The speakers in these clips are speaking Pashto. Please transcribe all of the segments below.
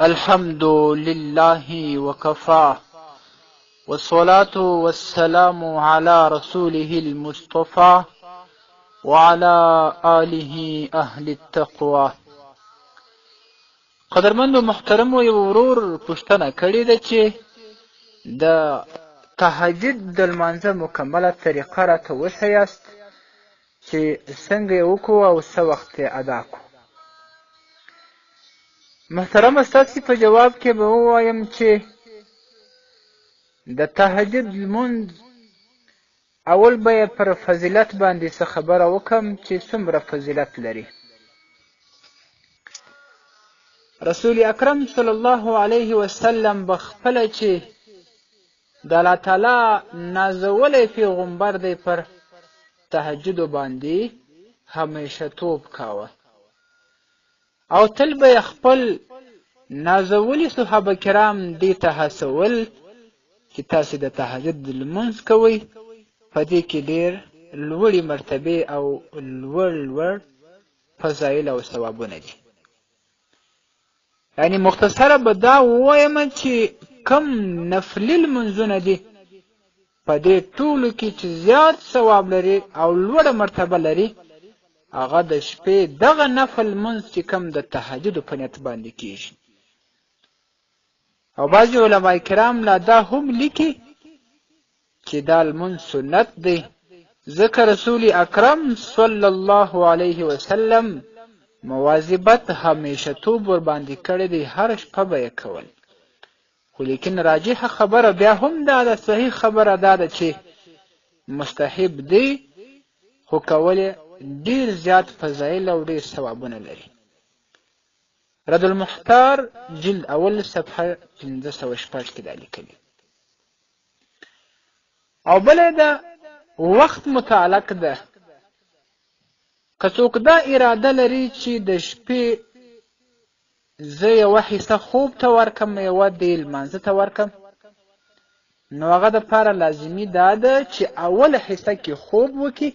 الحمد لله وكفى والصلاة والسلام على رسوله المصطفى وعلى آله أهل التقوى. قدرمند و محترم و ورور پوښتنه کړې ده چې د تهجد د لمانځه مکمله طریقه راته وښیاست چې څنګه یې وکړو او څه وخت یې ادا کړو. محترمه ستاسې په جواب کې به ووایم چې د تهجد لمونځ اول به یې پر فضیلت باندې څه خبره وکړم چې څومره فضیلت لري. رسول اکرم صلی الله علیه وسلم به خپله چې د الله تعالی نازولی پیغمبر دی پر تهجدو باندې همیشه توب کاوه او تل به خپل نازولی صحابه کرام دې ته هڅول چې تاسې د تهجد لمونځ کوئ، په دې کې ډېر لوړې مرتبې او لوړ فضایل او ثوابونه دي. یعنی مختصره به دا ووایم چې کم نفلي لمونځونه دي په دې ټولو کې چې زیات ثواب لري او لوړه مرتبه لري، هغه د شپې دغه نفل لمونځ چې کم د تهجدو په نیت باندې کېږي. او بعضې علما کرام لا دا هم لیکي چې دا لمونځ سنت دی، ځکه رسول اکرم صلی الله علیه وسلم مواظبت همیشه توب ورباندې کړی دی، هر شپه به یې کول. خو لیکن راجحه خبره بیا هم دا ده، صحیح خبره دا ده چې مستحب دی، خو کول ډېر زیات فضایل او ډېر ثوابونه لري. رد المختار جلد اول صفحه 506 کې دا لیکلي. او بله د وخت متعلق ده. که څوک دا اراده لري چې د شپې زه یوه حصه خوب ته ورکم، یوه دې لمانځه ته ورکم، نو هغه دپاره لازمي دا ده چې اوله حصه کې خوب وکړي،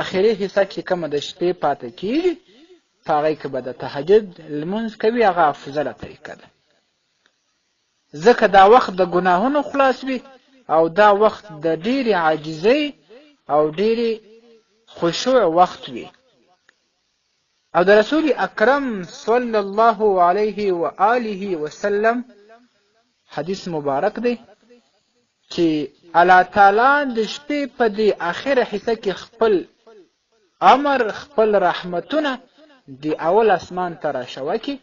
آخري حصه کې کومه د شپې پاته کېږي په هغې کې به د تهجد لمونځ کوي. هغه افضله طریقه ده، ځکه دا وخت د ګناهونو خلاص وي او دا وخت د ډېرې عاجزۍ او ډېرې خشوع وخت وي. او د رسول اکرم صلی الله علیه و آله وسلم حدیث مبارک دی چې الله تعالی د شپې په دې آخره حصه کې خپل امر، خپل رحمتونه د اول اسمان ته راشوکي،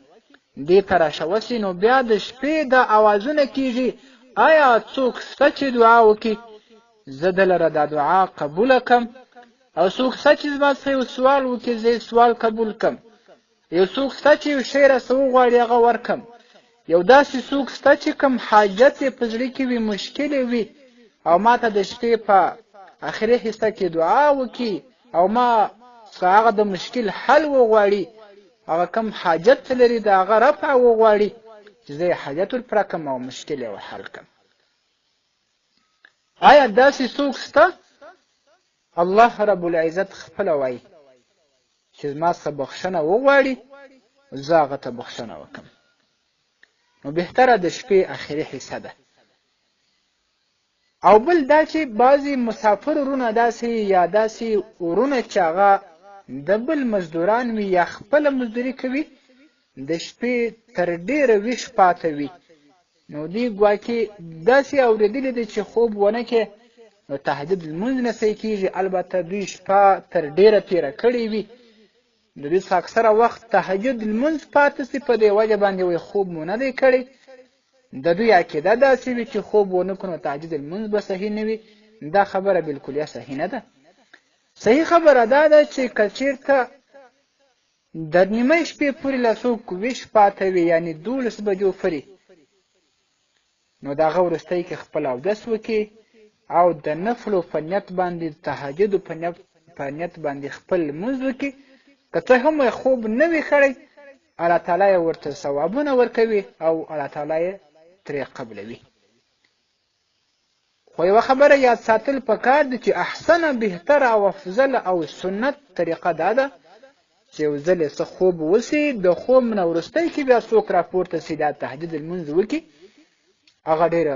دې ته راشوسي، نو بیا د شپې دا اوازونه کېږي، آیا څوک شته چې دعا وکړي، زه د لره دا دعا قبوله کړم، او څوک شته چې زما څخه یو سوال وکړي، زه یې سوال قبول کړم، یو څوک شته چې یو شی راڅه وغواړي هغه ورکړم، یو داسې څوک شته چې کوم حاجت یې په زړه کې وي، مشکل یې وي، او ما ته د شپې په آخري حصه کې دعا وکړي او ما څخه هغه د مشکل حل وغواړي، هغه کوم حاجت لري د هغه رفع وغواړي چې زه یې حاجت ورپوره کړم او مشکل یې حل کړم. آیا داسې څوک شته؟ الله رب العزت خپله وایي چې زما څخه بخښنه وغواړي، زه هغه ته بخښنه وکړم. نو بهتره د شپې آخري حصه ده. او بل دا چې بعضې مسافر ورونه داسې یا داسې ورونه چې هغه د بل مزدوران وي یا خپله مزدوري کوي، د شپې تر ډېره ویښ پاته وي، نو دوی ګواکې داسې اورېدلي دي چې خوب ونه کړي نو تهجد لمونځ نه صحیح کېږي. البته دوی شپه تر ډېره تېره کړې وي، د دوی څخه اکثره وخت تهجد لمونځ پاته سي، په دې وجه باندې وایي خوب مو نه دی کړی. د دوی عقیده داسې وي چې خوب ونه کړو نو تهجد لمونځ به صحیح نه وي. دا خبره بالکلیه صحیح نه ده. صحیح خبره دا ده چې که چېرته د نیمه شپې پورې لا څوک ویښ پاته وي، یعنې 12 بجو پورې، نو د هغه وروستی کې خپل اودس وکړي او د نفلو په نیت باندې، د تهجدو په نیت باندې خپل لمونځ وکړي. که څه هم خوب نه وي کړی، الله تعالی یې ورته ثوابونه ورکوي او الله تعالی یې ترې قبلوي. خو یوه خبره یاد ساتل پکار دي چې احسنه، بهتره او افضله او سنت طریقه دا ده چې یو ځل یې څه خوب وسي، د خوب نه وروستی کې بیا څوک راپورته سي دا تهجد لمونځ وکړي، هغه ډېره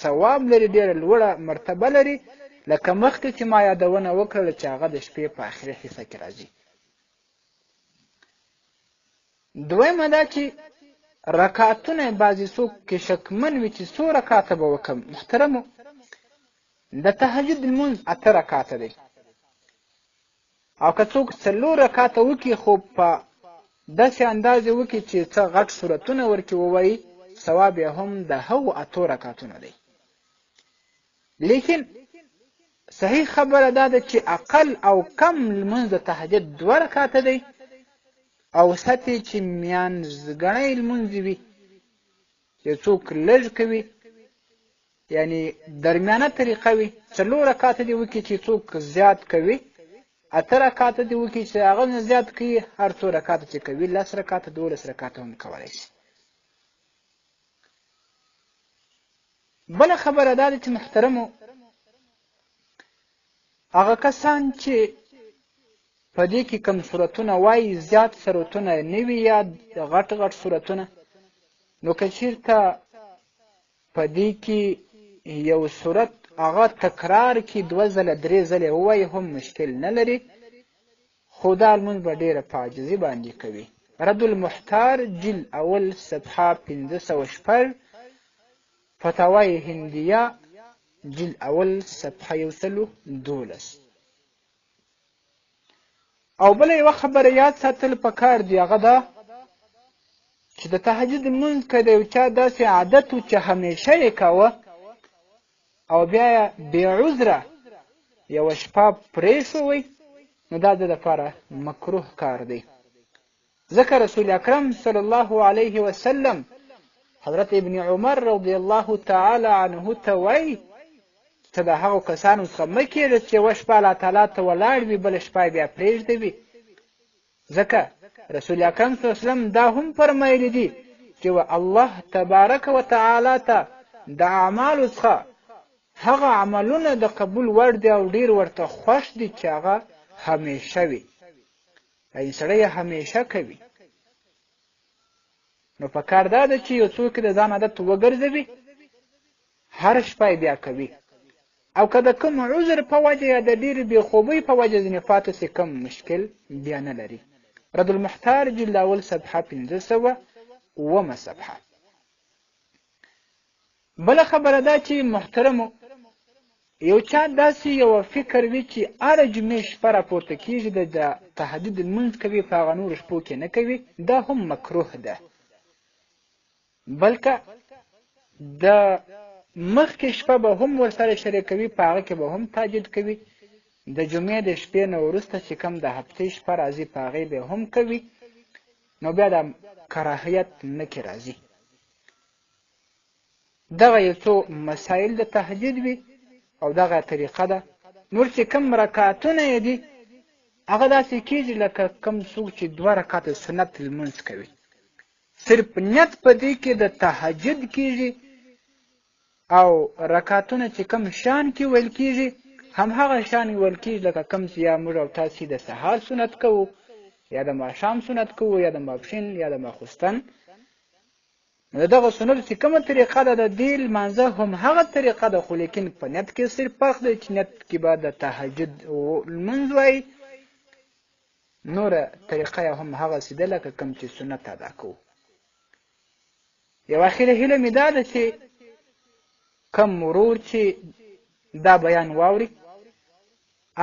ثواب لري، ډېره لوړه مرتبه لري، لکه مخکې چې ما یادونه وکړله چې هغه د شپې په آخري حصه کې راځي. دویمه دا چې رکعتونه بعضې څوک کې شکمن وي چې څو رکعته به وکړم. محترمو، د تهجد لمونځ 8 رکعته دی، او که څوک 4 رکعته وکړي خو په داسې اندازې وکړي چې څه غټ سورتونه ورکې ووایي، ثواب یې هم د هغو 8 رکعتونه دی. لیکن صحیح خبره دا ده چې اقل او کم لمونځ د تهجد 2 رکعته دی، او سطحې چې میانځګړی لمونځ وي، چې څوک لږ کوي یعنی درمیانه طریقه وي، 4 رکعته دې وکړي چې څوک زیات کوي، 8 رکعته دې وکړي چې هغه نه زیات کوي، هر څو رکعته چې کوي 10 رکعته 12 رکعته هم کولی شي. بله خبره دا ده چې محترمو، هغه کسان چې په دې کې کم صورتونه وایي، زیات صورتونه نه وي یا غټ غټ صورتونه، نو که چېرته په دې کې یو صورت هغه تکرار کې 2 ځله 3 ځله ووایي هم مشکل نه لري، خو دا لمونځ به ډېره په عاجزي باندې کوي. رد المحتار جلد اول صفحه 506، فتاوای هندیه جلد اول صفحه 112. او بله یوه خبره یاد ساتل پکار دی، هغه ده چې د تهجد لمونځ که د یو چا داسې عادت و چې همیشه یې کاوه او بیا یې بې عذره یوه شپه پرېښوی، نو دا د دپاره مکروه کار دی. ځکه رسول اکرم صلی الله علیه وسلم حضرت ابن عمر رضی الله تعالی عنه ته وایي ته د هغو کسانو څخه مه کېږه چې یوه شپه الله تعالی ته ولاړ وي، بله شپه یې بیا پرېږدوي. ځکه رسول اکرم صلی الله علیه وسلم دا هم فرمایلی دي چې الله تبارک وتعالی ته د اعمالو څخه هغه عملونه د قبول وړ دي او ډېر ورته خوښ دي چې هغه همیشه وي، یعنې سړی یې همیشه کوي. نو پکار دا ده چې یو څوک د ځان عادت وګرځوي، هر شپه یې بیا کوي، او که د کوم عذر په وجه یا د ډېرې بېخوبۍ په وجه ځینې پاتې سي، کم مشکل بیا نه لري. رد المحتار جلد اول صفحه 507 صفحه. بله خبره دا چې محترمو، یو چا داسې یو فکر وي چې هره جمعې شپه راپورته کېږي د تهجد لمونځ کوي، په هغه نورو شپو کې نه کوي، دا هم مکروه ده. بلکه د مخکې شپه به هم ورسره شریکوي، په هغه کې به هم تهجد کوي، د جمعې د شپې نه وروسته چې کوم د هفتې شپه راځي په هغې به هم کوي، نو بیا د کراهیت نه کې راځي. دغه یو څو مسایل د تهجد وي او دغه طریقه ده. نور چې کوم رکعتونه یې دي هغه داسې کېږي لکه کوم څوک چې 2 رکعته سنت لمونځ کوي، صرف نیت په دې کې د تهجد کېږي، او رکعتونه چې کوم شان کې ویل کېږي همهغه شان ویل کېږي لکه کوم چې یا موږ او تاسې د سهار سنت کوو، یا د ماښام سنت کوو، یا د ماپښین یا د ماخوستن. دغه سنت چې کومه طریقه ده د دې لمانځه هم هغه طریقه ده، خو لیکن په نیت کې صرف فرق دی چې نیت کې به د تهجد لمونځ وایي، نوره طریقه یې هم هغسې ده لکه کوم چې سنت ادا کوو. یو اخیره هیله مې دا ده چې کوم ورور چې دا بیان واوري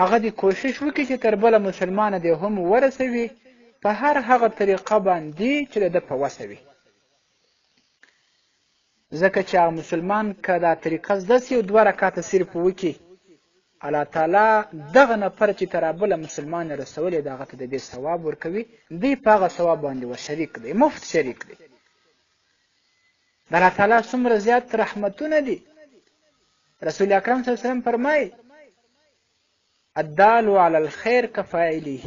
هغه دې کوشش وکړي چې تر بله مسلمانه دې هم ورسوي په هر هغه طریقه باندې چې د ده په وسه وي. ځکه چې هغه مسلمان که دا طریقه زده سي او 2 رکعته صرف وکړي، الله تعالی دغه نفر چې تر بله مسلمان یې رسولی د هغه ته د دې ثواب ورکوي، دی په هغه ثواب باندې ورشریک دی، مفت شریک دی. د الله تعالی څومره زیات رحمتونه دي. رسول اکرم صلی الله علیه وسلم فرمایي الدال علی الخیر کفاعله،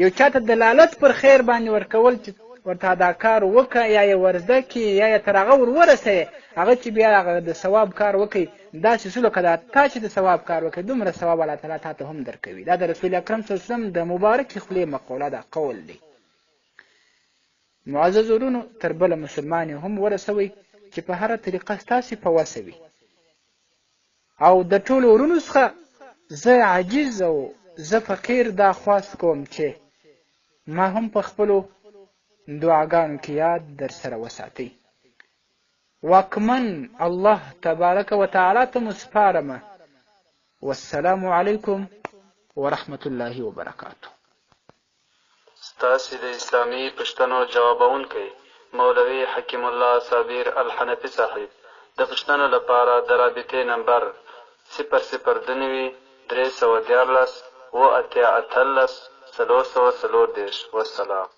یو چاته دلالت پر خیر باندې ورکول چې ورته دا کار وکړه یا یې ورزده کړي یا یې تر هغه ورورسوي، هغه چې بیا هغه د ثواب کار وکړي داسې څه لکه دا تا چې د ثواب کار وکړي دومره ثواب الله تعالی تا ته هم درکوي. دا د رسول اکرم صلی الله علیه وسلم د مبارکې خولې مقوله ده، قول دی. معزز ورونو، تر بله مسلمان هم ورسوئ چې په هره طریقه ستاسې په وسه وي. او د ټولو ورونو څخه زه عاجز او زه فقیر دا خواست کوم چې ما هم په خپلو دعاګانو کې یاد در سره وساتئ. واکمن الله تبارک و تعالی ته مو سپارمه. والسلام علیکم ورحمت الله وبرکاته. ستاسې د اسلامي پوښتنو ځوابونکی مولوي حکیم الله صابر الحنفي صاحب د پوښتنو لپاره د رابطې نمبر 002 314 78 434. والسلام.